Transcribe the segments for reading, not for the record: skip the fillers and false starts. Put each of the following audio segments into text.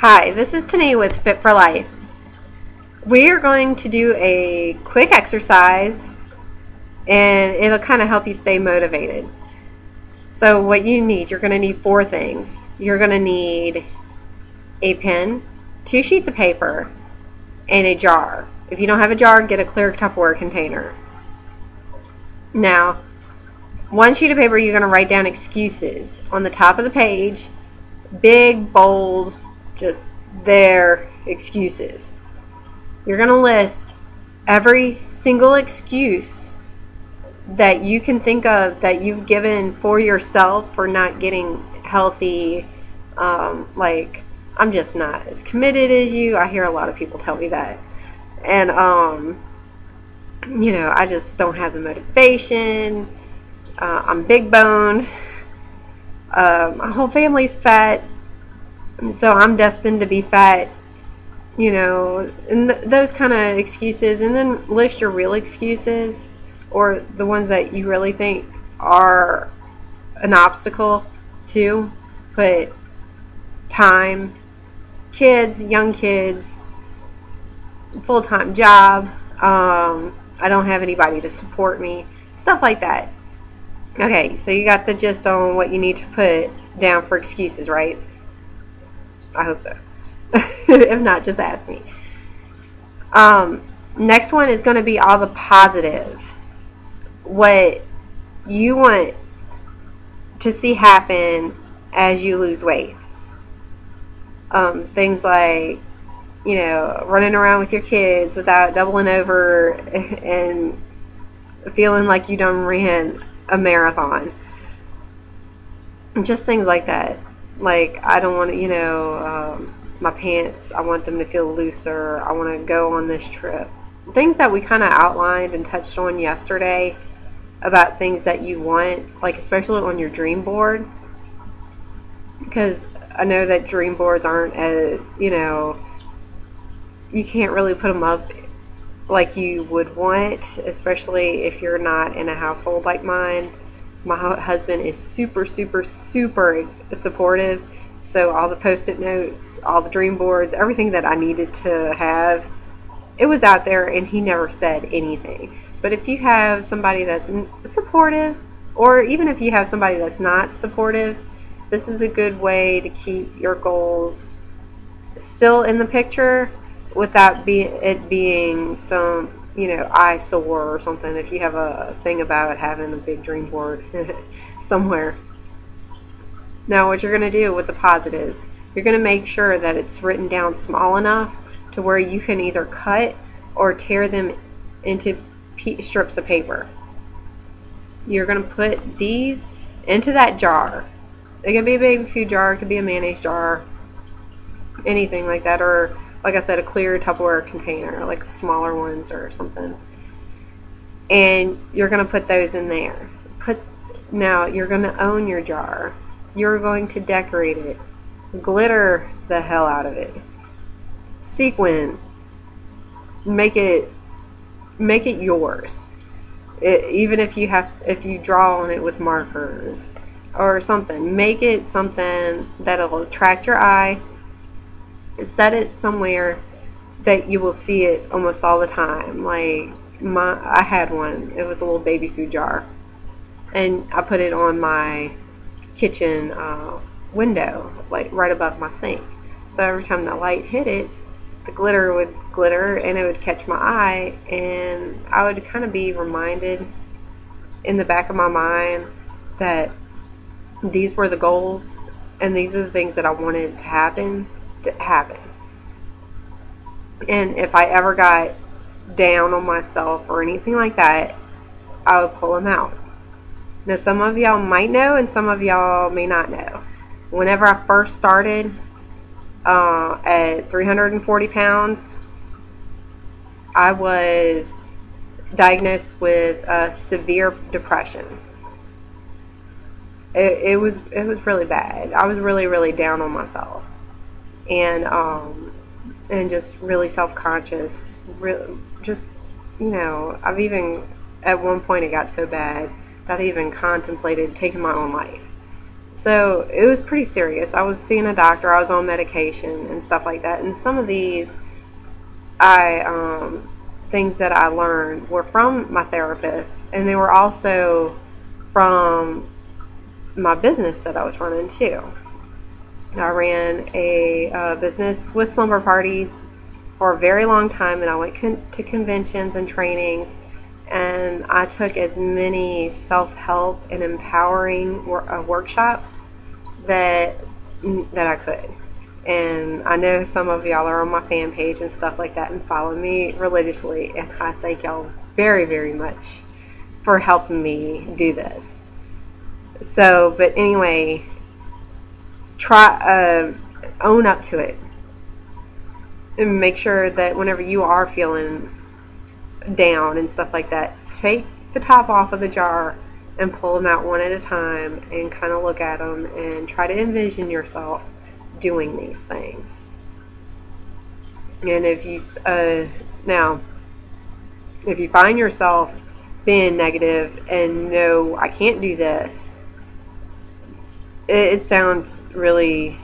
Hi, this is Tanae with Fit for Life. We are going to do a quick exercise and it'll kind of help you stay motivated. So what you need, you're going to need four things. You're going to need a pen, 2 sheets of paper, and a jar. If you don't have a jar, get a clear Tupperware container. Now, 1 sheet of paper, you're going to write down excuses on the top of the page, big, bold, just their excuses. You're going to list every single excuse that you can think of that you've given for yourself for not getting healthy. Like, I'm just not as committed as you. I hear a lot of people tell me that. And, I just don't have the motivation. I'm big boned. My whole family's fat. So I'm destined to be fat. And those kind of excuses, and then list your real excuses or the ones that you really think are an obstacle to. Put time, kids, young kids, full-time job, I don't have anybody to support me, stuff like that. Okay, so you got the gist on what you need to put down for excuses, right? I hope so. If not, just ask me. Next one is going to be all the positive. What you want to see happen as you lose weight. Things like, running around with your kids without doubling over and feeling like you done ran a marathon. Just things like that. Like, I don't want to, my pants, I want them to feel looser. I want to go on this trip. Things that we kind of outlined and touched on yesterday about things that you want, like especially on your dream board. Because I know that dream boards aren't as, you can't really put them up like you would want, especially if you're not in a household like mine. My husband is super, super, super supportive. So all the Post-it notes, all the dream boards, everything that I needed to have, it was out there, and he never said anything. But if you have somebody that's supportive, or even if you have somebody that's not supportive, this is a good way to keep your goals still in the picture without it being some, eyesore or something. If you have a thing about having a big dream board somewhere. Now, what you're going to do with the positives, you're going to make sure that it's written down small enough to where you can either cut or tear them into strips of paper. You're going to put these into that jar. It could be a baby food jar, it could be a mayonnaise jar, anything like that, or like I said, a clear Tupperware container, like the smaller ones or something. And you're going to put those in there. Now, you're going to own your jar. You're going to decorate it. Glitter the hell out of it. Sequin. Make it yours. Even if you draw on it with markers or something, make it something that'll attract your eye. Set it somewhere that you will see it almost all the time. Like I had one. It was a little baby food jar, and I put it on my kitchen window, like right above my sink. So every time the light hit it, the glitter would glitter and it would catch my eye, and I would kind of be reminded in the back of my mind that these were the goals and these are the things that I wanted to happen. And if I ever got down on myself or anything like that, I would pull them out. Now, some of y'all might know and some of y'all may not know. Whenever I first started at 340 pounds, I was diagnosed with severe depression. It was really bad. I was really, really down on myself, and just really self-conscious. Just, I've even, at one point it got so bad that I even contemplated taking my own life. So it was pretty serious. I was seeing a doctor, I was on medication and stuff like that. And some of these things that I learned were from my therapist, and they were also from my business that I was running too. I ran a business with slumber parties for a very long time, and I went to conventions and trainings, and I took as many self-help and empowering workshops that I could. And I know some of y'all are on my fan page and stuff like that and follow me religiously, and I thank y'all very, very much for helping me do this. So, but anyway, try own up to it, and make sure that whenever you are feeling down and stuff like that, take the top off of the jar and pull them out one at a time and kind of look at them and try to envision yourself doing these things. And if you now if you find yourself being negative and no, I can't do this, it sounds really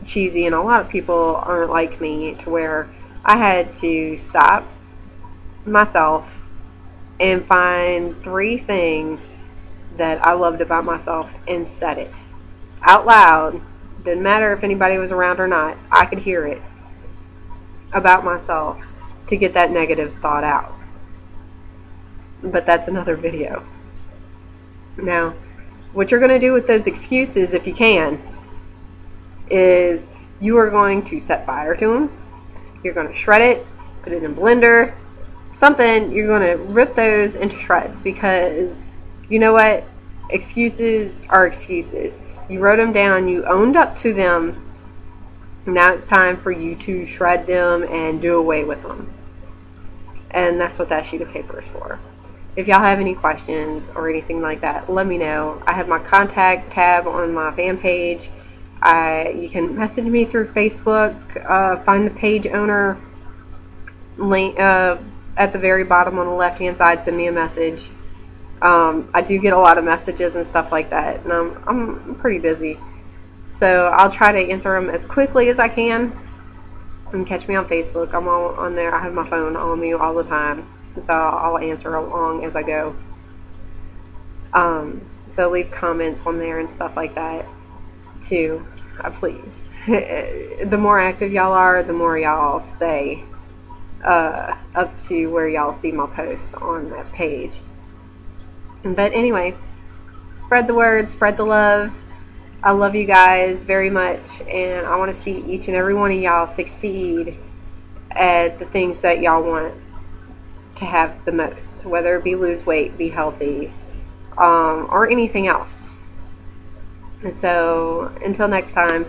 cheesy, and a lot of people aren't like me, to where I had to stop myself and find 3 things that I loved about myself and said it out loud. Didn't matter if anybody was around or not, I could hear it about myself to get that negative thought out. But that's another video. Now, what you're going to do with those excuses, if you can, is you are going to set fire to them. You're going to shred it, put it in a blender, something. You're going to rip those into shreds, because you know what? Excuses are excuses. You wrote them down, you owned up to them. Now it's time for you to shred them and do away with them. And that's what that sheet of paper is for. If y'all have any questions or anything like that, let me know. I have my contact tab on my fan page. You can message me through Facebook. Find the page owner link at the very bottom on the left hand side. Send me a message. I do get a lot of messages and stuff like that, and I'm pretty busy, so I'll try to answer them as quickly as I can. And catch me on Facebook. I'm all on there. I have my phone on me all the time, so I'll answer along as I go. So leave comments on there and stuff like that too, please. The more active y'all are, the more y'all stay up to where y'all see my post on that page. But anyway, spread the word, spread the love. I love you guys very much, and I want to see each and every one of y'all succeed at the things that y'all want to have the most, whether it be lose weight, be healthy, or anything else. And so until next time,